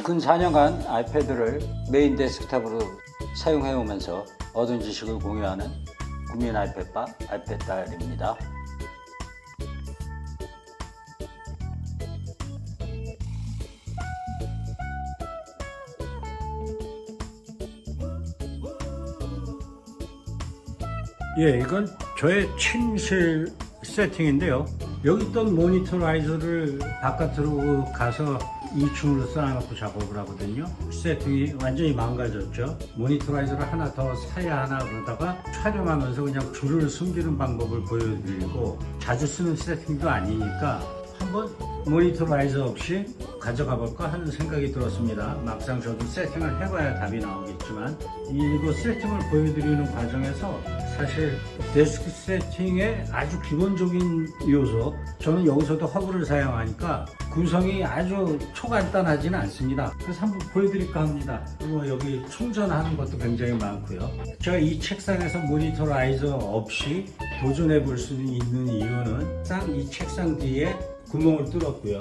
근 4년간 아이패드를 메인 데스크탑으로 사용해 오면서 얻은 지식을 공유하는 국민 아이패드바 아이패드딸입니다. 예, 이건 저의 침실 세팅인데요. 여기 있던 모니터라이저를 바깥으로 가서 2층으로 쌓아놓고 작업을 하거든요. 세팅이 완전히 망가졌죠. 모니터라이저를 하나 더 사야 하나 그러다가 촬영하면서 그냥 줄을 숨기는 방법을 보여드리고, 자주 쓰는 세팅도 아니니까 한번 모니터라이저 없이 가져가 볼까 하는 생각이 들었습니다. 막상 저도 세팅을 해봐야 답이 나오겠지만, 이거 세팅을 보여드리는 과정에서 사실 데스크 세팅의 아주 기본적인 요소, 저는 여기서도 허브를 사용하니까 구성이 아주 초간단하지는 않습니다. 그래서 한번 보여드릴까 합니다. 여기 충전하는 것도 굉장히 많고요. 제가 이 책상에서 모니터라이저 없이 도전해 볼 수 있는 이유는 이 책상 뒤에 구멍을 뚫었고요.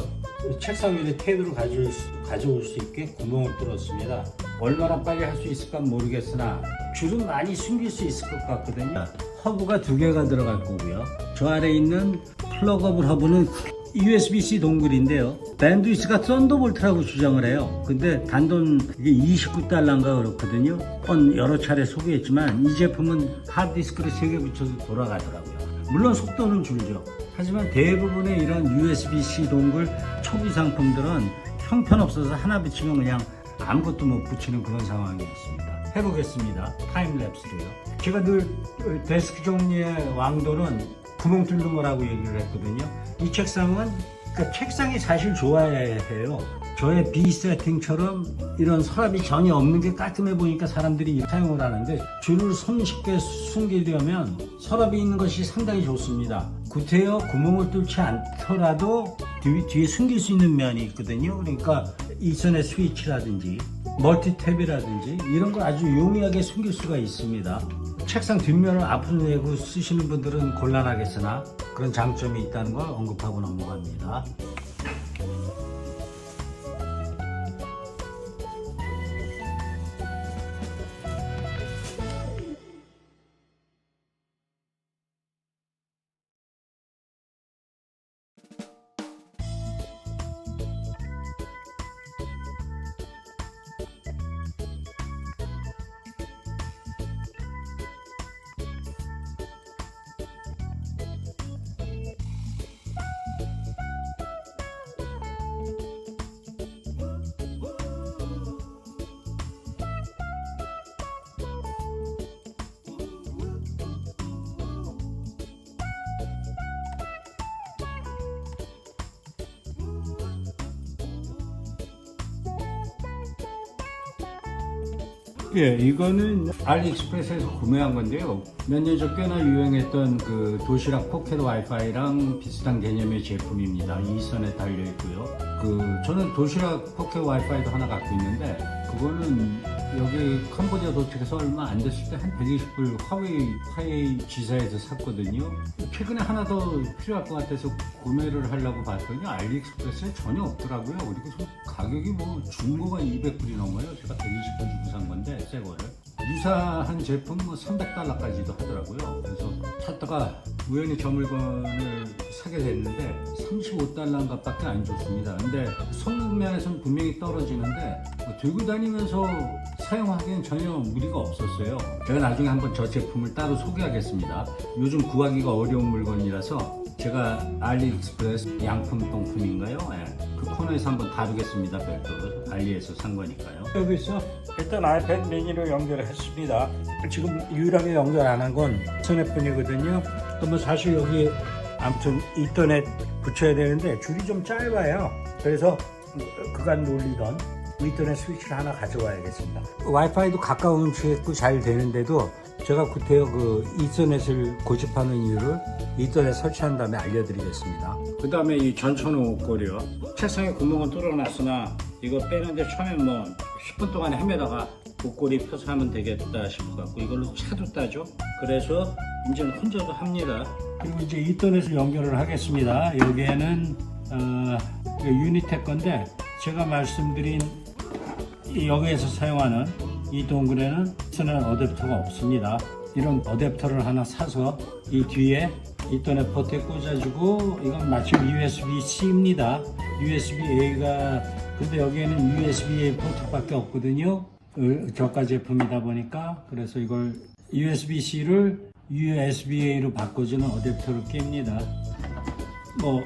책상 위에 테이블을 가져올 수 있게 구멍을 뚫었습니다. 얼마나 빨리 할 수 있을까 모르겠으나 줄은 많이 숨길 수 있을 것 같거든요. 허브가 2개가 들어갈 거고요. 저 아래 있는 플러그업 허브는 USB-C 동글인데요. 밴드위스가 썬더볼트라고 주장을 해요. 근데 단돈 이게 29달러인가 그렇거든요. 여러 차례 소개했지만 이 제품은 하드디스크를 3개 붙여도 돌아가더라고요. 물론 속도는 줄죠. 하지만 대부분의 이런 USB-C 동글 초기 상품들은 형편없어서 하나 붙이면 그냥 아무것도 못 붙이는 그런 상황이 있습니다. 해보겠습니다. 타임랩스로요. 제가 늘 데스크 정리의 왕도는 구멍 뚫는 거라고 얘기를 했거든요. 이 책상은, 그러니까 책상이 사실 좋아야 해요. 저의 B 세팅처럼 이런 서랍이 전혀 없는 게 깔끔해 보니까 사람들이 사용을 하는데, 줄을 손쉽게 숨기려면 서랍이 있는 것이 상당히 좋습니다. 구태여 구멍을 뚫지 않더라도 뒤에 숨길 수 있는 면이 있거든요. 그러니까 이선의 스위치라든지 멀티탭이라든지 이런 걸 아주 용이하게 숨길 수가 있습니다. 책상 뒷면을 앞으로 내고 쓰시는 분들은 곤란하겠으나 그런 장점이 있다는 걸 언급하고 넘어갑니다. 예, 이거는 알리익스프레스에서 구매한 건데요. 몇 년 전 꽤나 유행했던 그 도시락 포켓 와이파이랑 비슷한 개념의 제품입니다. 이 선에 달려 있고요. 저는 도시락 포켓 와이파이도 하나 갖고 있는데, 그거는 여기 캄보디아 도착해서 얼마 안 됐을 때 한 120불 화웨이 지사에서 샀거든요. 최근에 하나 더 필요할 것 같아서 구매를 하려고 봤더니 알리익스프레스에 전혀 없더라고요. 그리고 가격이 중고가 200불이 넘어요. 제가 120불 주고 산 건데, 새 거를. 유사한 제품 300달러까지도 하더라고요. 그래서 찾다가 우연히 저 물건을 사게 됐는데 35달러인가 밖에 안 줬습니다. 근데 성능 면에서는 분명히 떨어지는데 들고 다니면서 사용하기엔 전혀 무리가 없었어요. 제가 나중에 한번 저 제품을 따로 소개하겠습니다. 요즘 구하기가 어려운 물건이라서 제가 알리익스프레스 양품동품인가요? 네. 그 코너에서 한번 다루겠습니다. 별도로. 알리에서 산 거니까요. 여기서 일단 아이패드 미니로 연결을 했습니다. 지금 유일하게 연결 안 한 건 스냅뿐이거든요. 사실 여기 아무튼 인터넷 붙여야 되는데 줄이 좀 짧아요. 그래서 그간 놀리던 인터넷 스위치를 하나 가져와야겠습니다. 와이파이도 가까운 위치에 있고 잘 되는데도 제가 구태여 이터넷을 고집하는 이유를 인터넷 설치한 다음에 알려드리겠습니다. 그 다음에 이 전천후 옷걸이요. 책상에 구멍은 뚫어놨으나 이거 빼는데 처음에 10분 동안 헤매다가 옷걸이 펴서 하면 되겠다 싶어갖고 이걸로 차도 따죠. 그래서 이제는 혼자도 합니다. 그리고 이제 인터넷을 연결을 하겠습니다. 여기에는 유니텍 건데 제가 말씀드린 여기에서 사용하는 이 동굴에는 쓰는 어댑터가 없습니다. 이런 어댑터를 하나 사서 이 뒤에 이더넷 포트에 꽂아주고, 이건 마침 USB-C입니다. USB-A가, 근데 여기에는 USB-A 포트밖에 없거든요. 저가 제품이다 보니까. 그래서 이걸 USB-C를 USB-A로 바꿔주는 어댑터를 낍니다. 뭐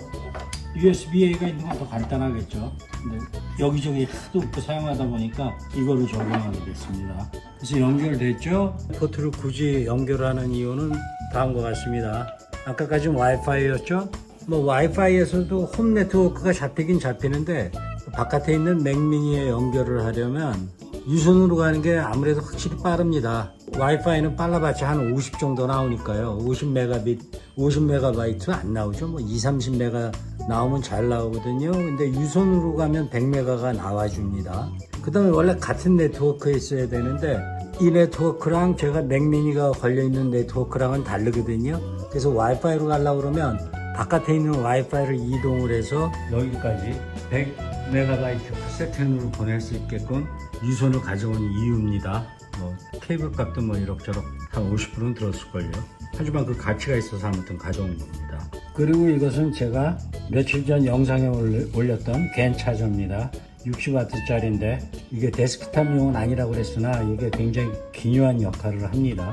USB-A가 있는 건 더 간단하겠죠. 근데 여기저기 하도 없고 사용하다 보니까 이거를 적용하게 됐습니다. 그래서 연결됐죠. 포트를 굳이 연결하는 이유는 다음과 같습니다. 아까까지는 와이파이였죠. 뭐 와이파이에서도 홈 네트워크가 잡히긴 잡히는데, 바깥에 있는 맥미니에 연결을 하려면 유선으로 가는 게 아무래도 확실히 빠릅니다. 와이파이는 빨라봤자 한 50 정도 나오니까요. 50메가바이트 안 나오죠. 뭐 30메가 나오면 잘 나오거든요. 근데 유선으로 가면 100메가가 나와줍니다. 그 다음에 원래 같은 네트워크에 있어야 되는데, 이 네트워크랑 제가 맥미니가 걸려있는 네트워크랑은 다르거든요. 그래서 와이파이로 가려고 그러면 바깥에 있는 와이파이를 이동을 해서 여기까지 100메가바이트 퍼세컨으로 보낼 수 있게끔 유선을 가져온 이유입니다. 뭐 케이블 값도 뭐 이럭저럭 한 50%는 들었을걸요. 하지만 그 가치가 있어서 아무튼 가져온 겁니다. 그리고 이것은 제가 며칠 전 영상에 올렸던 겐 차저입니다. 60W짜리인데 이게 데스크탑용은 아니라고 그랬으나 이게 굉장히 기묘한 역할을 합니다.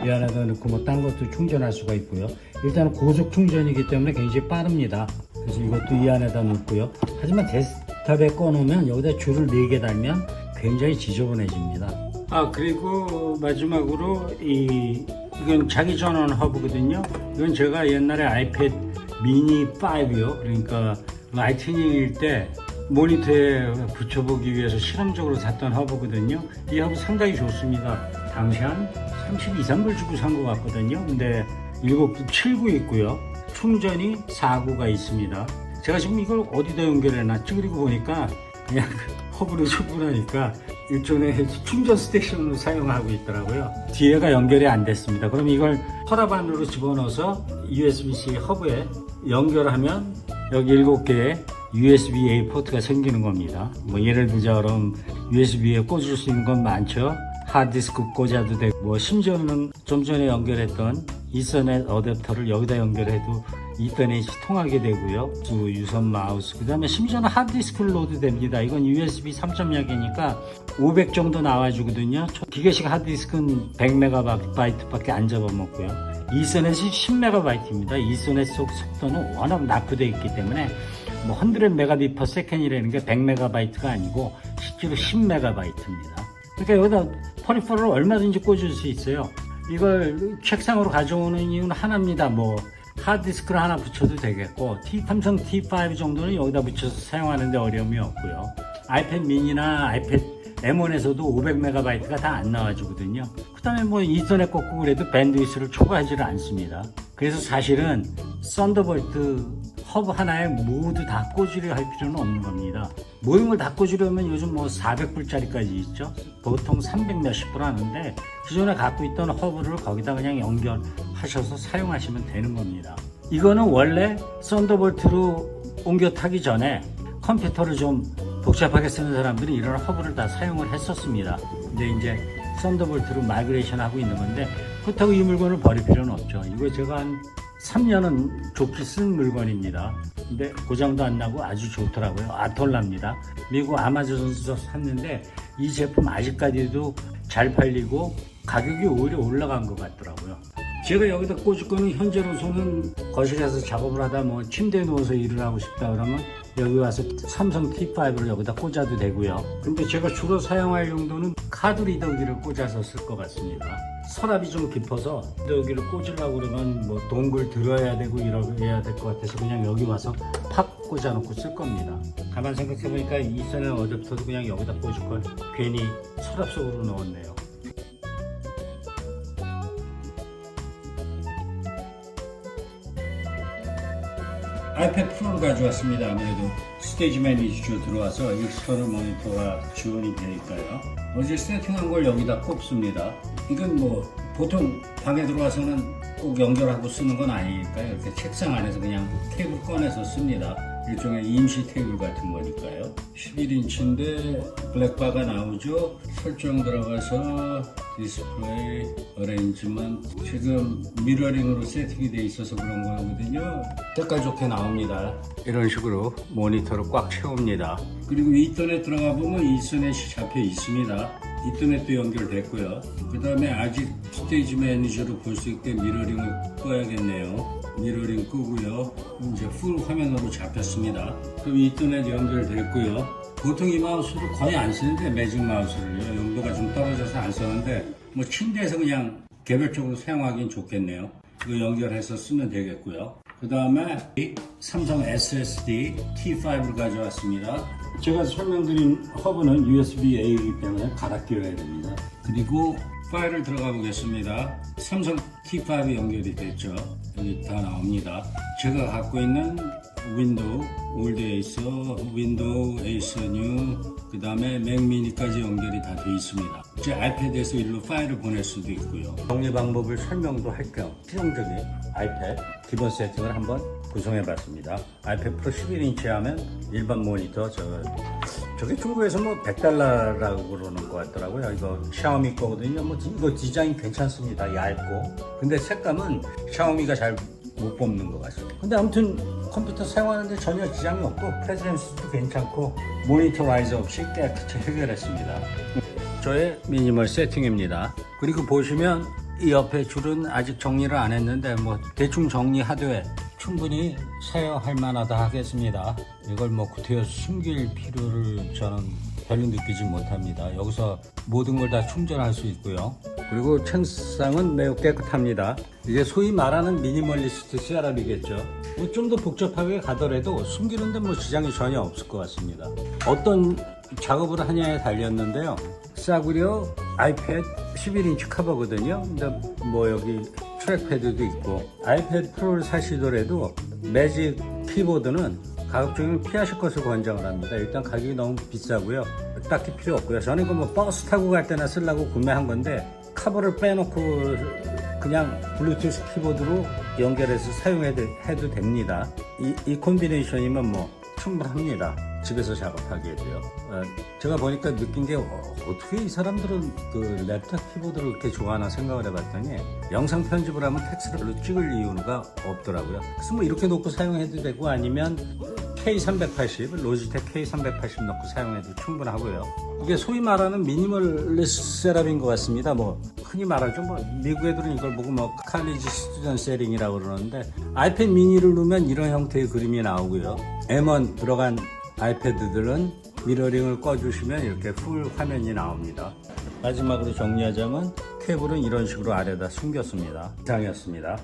이 안에다 넣고 뭐 딴 것도 충전할 수가 있고요. 일단은 고속 충전이기 때문에 굉장히 빠릅니다. 그래서 이것도 이 안에다 넣고요. 하지만 데스크탑에 꺼놓으면 여기다 줄을 4개 달면 굉장히 지저분해집니다. 그리고 마지막으로 이건 자기 전원 허브거든요. 이건 제가 옛날에 아이패드 미니 5요. 그러니까 라이트닝일 때 모니터에 붙여보기 위해서 실험적으로 샀던 허브거든요. 이 허브 상당히 좋습니다. 당시 한 32, 3불 주고 산 것 같거든요. 근데 7구 있고요. 충전이 4구가 있습니다. 제가 지금 이걸 어디다 연결해놨지? 그리고 보니까 그냥 허브로 충분하니까 일종의 충전 스테이션으로 사용하고 있더라고요. 뒤에가 연결이 안 됐습니다. 그럼 이걸 서랍 안으로 집어넣어서 USB-C 허브에 연결하면 여기 7개의 USB-A 포트가 생기는 겁니다. 뭐 예를 들자면 USB에 꽂을 수 있는 건 많죠. 하드디스크 꽂아도 되고, 뭐 심지어는 좀 전에 연결했던 이서넷 어댑터를 여기다 연결해도 이더넷이 통하게 되고요. 유선 마우스, 그 다음에 심지어는 하드디스크를 넣어도 됩니다. 이건 USB 3.0이니까 500 정도 나와주거든요. 기계식 하드디스크는 100MB 밖에 안 잡아먹고요. 이서넷이 10MB입니다. 이서넷 속도는 워낙 낙후되어 있기 때문에 뭐 100Mbps 이라는 게 100MB가 아니고 실제로 10MB입니다. 그러니까 여기다 퍼리퍼를 얼마든지 꽂을 수 있어요. 이걸 책상으로 가져오는 이유는 하나입니다. 뭐 하드디스크를 하나 붙여도 되겠고, 삼성 T5 정도는 여기다 붙여서 사용하는데 어려움이 없고요. 아이패드 미니나 아이패드 M1에서도 500MB가 다 안 나와주거든요. 그 다음에 뭐 이더넷 꽂고 그래도 밴드위스를 초과하지를 않습니다. 그래서 사실은 썬더볼트 허브 하나에 모두 다 꽂으려 할 필요는 없는 겁니다. 모든 걸 다 꽂으려면 요즘 뭐 400불짜리까지 있죠. 보통 300 몇십 불 하는데 기존에 갖고 있던 허브를 거기다 그냥 연결하셔서 사용하시면 되는 겁니다. 이거는 원래 썬더볼트로 옮겨 타기 전에 컴퓨터를 좀 복잡하게 쓰는 사람들이 이런 허브를 다 사용을 했었습니다. 근데 이제 썬더볼트로 마이그레이션 하고 있는 건데, 그렇다고 이 물건을 버릴 필요는 없죠. 이거 제가 한 3년은 좋게 쓴 물건입니다. 근데 고장도 안 나고 아주 좋더라고요. 아톨라입니다. 미국 아마존에서 샀는데 이 제품 아직까지도 잘 팔리고 가격이 오히려 올라간 것 같더라고요. 제가 여기다 꽂을 거는 현재로서는 거실에서 작업을 하다 뭐 침대에 누워서 일을 하고 싶다 그러면 여기 와서 삼성 T5를 여기다 꽂아도 되고요. 근데 제가 주로 사용할 용도는 카드 리더기를 꽂아서 쓸 것 같습니다. 서랍이 좀 깊어서 리더기를 꽂으려고 그러면 뭐 동굴 들어야 되고 이래야 될 것 같아서 그냥 여기 와서 팍 꽂아놓고 쓸 겁니다. 가만 생각해보니까 이선의 어댑터도 그냥 여기다 꽂을 걸 괜히 서랍 속으로 넣었네요. 아이패드 프로를 가져왔습니다. 아무래도 스테이지 매니저 들어와서 익스터널 모니터가 지원이 되니까요. 어제 세팅한 걸 여기다 꼽습니다. 이건 뭐 보통 방에 들어와서는 꼭 연결하고 쓰는 건 아니니까요. 이렇게 책상 안에서 그냥 케이블 꺼내서 씁니다. 일종의 임시 테이블 같은 거니까요. 11인치인데 블랙바가 나오죠. 설정 들어가서 디스플레이 어레인지먼트, 지금 미러링으로 세팅이 돼 있어서 그런 거거든요. 색깔 좋게 나옵니다. 이런 식으로 모니터를 꽉 채웁니다. 그리고 이터넷 들어가 보면 이터넷이 잡혀 있습니다. 이터넷도 연결됐고요. 그 다음에 아직 스테이지 매니저로 볼 수 있게 미러링을 꺼야겠네요. 미러링 끄고요. 이제 풀 화면으로 잡혔습니다. 그럼 이터넷 연결됐고요. 보통 이 마우스를 거의 안 쓰는데, 매직 마우스를요. 용도가 좀 떨어져서 안 쓰는데, 뭐 침대에서 그냥 개별적으로 사용하기엔 좋겠네요. 이거 연결해서 쓰면 되겠고요. 그 다음에 삼성 SSD T5를 가져왔습니다. 제가 설명드린 허브는 USB-A이기 때문에 갈아 끼워야 됩니다. 그리고 파일을 들어가 보겠습니다. 삼성 T5 연결이 됐죠. 여기 다 나옵니다. 제가 갖고 있는 윈도우 올드 에이스, 윈도우 에이스 뉴, 그 다음에 맥 미니까지 연결이 다 되어 있습니다. 제 아이패드에서 일로 파일을 보낼 수도 있고요. 정리 방법을 설명도 할 겸 실용적인 아이패드 기본 세팅을 한번 구성해 봤습니다. 아이패드 프로 11인치 하면 일반 모니터, 저게 중국에서 뭐 100달러라고 그러는 것 같더라고요. 이거 샤오미 거거든요. 뭐 이거 디자인 괜찮습니다. 얇고. 근데 색감은 샤오미가 잘 못 뽑는 것 같습니다. 근데 아무튼 컴퓨터 사용하는데 전혀 지장이 없고, 프레젠스도 괜찮고, 모니터 라이즈 없이 깨끗이 해결했습니다. 저의 미니멀 세팅입니다. 그리고 보시면 이 옆에 줄은 아직 정리를 안 했는데 뭐 대충 정리하되 충분히 사용할 만하다 하겠습니다. 이걸 뭐 구태여 숨길 필요를 저는 별로 느끼지 못합니다. 여기서 모든 걸 다 충전할 수 있고요. 그리고 책상은 매우 깨끗합니다. 이게 소위 말하는 미니멀리스트 셋업이겠죠. 뭐 좀 더 복잡하게 가더라도 숨기는데 뭐 지장이 전혀 없을 것 같습니다. 어떤 작업을 하냐에 달렸는데요. 싸구려 아이패드 11인치 커버거든요. 근데 뭐 여기 트랙패드도 있고, 아이패드 프로를 사시더라도 매직 키보드는 가급적이면 피하실 것을 권장을 합니다. 일단 가격이 너무 비싸고요. 딱히 필요 없고요. 저는 이거 뭐 버스 타고 갈 때나 쓰려고 구매한 건데, 커버를 빼놓고 그냥 블루투스 키보드로 연결해서 사용해도 됩니다. 이 콤비네이션이면 뭐 충분합니다. 집에서 작업하기에도요. 제가 보니까 느낀 게 어떻게 이 사람들은 그 랩탑 키보드를 그렇게 좋아하나 생각을 해봤더니, 영상 편집을 하면 텍스트를 찍을 이유가 없더라고요. 그래서 뭐 이렇게 놓고 사용해도 되고, 아니면 K380, 로지텍 K380 넣고 사용해도 충분하고요. 이게 소위 말하는 미니멀리스트 셋업인 것 같습니다. 뭐 흔히 말하죠. 뭐 미국 애들은 이걸 보고 뭐 칼리지 스튜던 셋링이라고 그러는데, 아이패드 미니를 누르면 이런 형태의 그림이 나오고요. M1 들어간 아이패드들은 미러링을 꺼주시면 이렇게 풀 화면이 나옵니다. 마지막으로 정리하자면, 케이블은 이런 식으로 아래다 숨겼습니다. 이상이었습니다.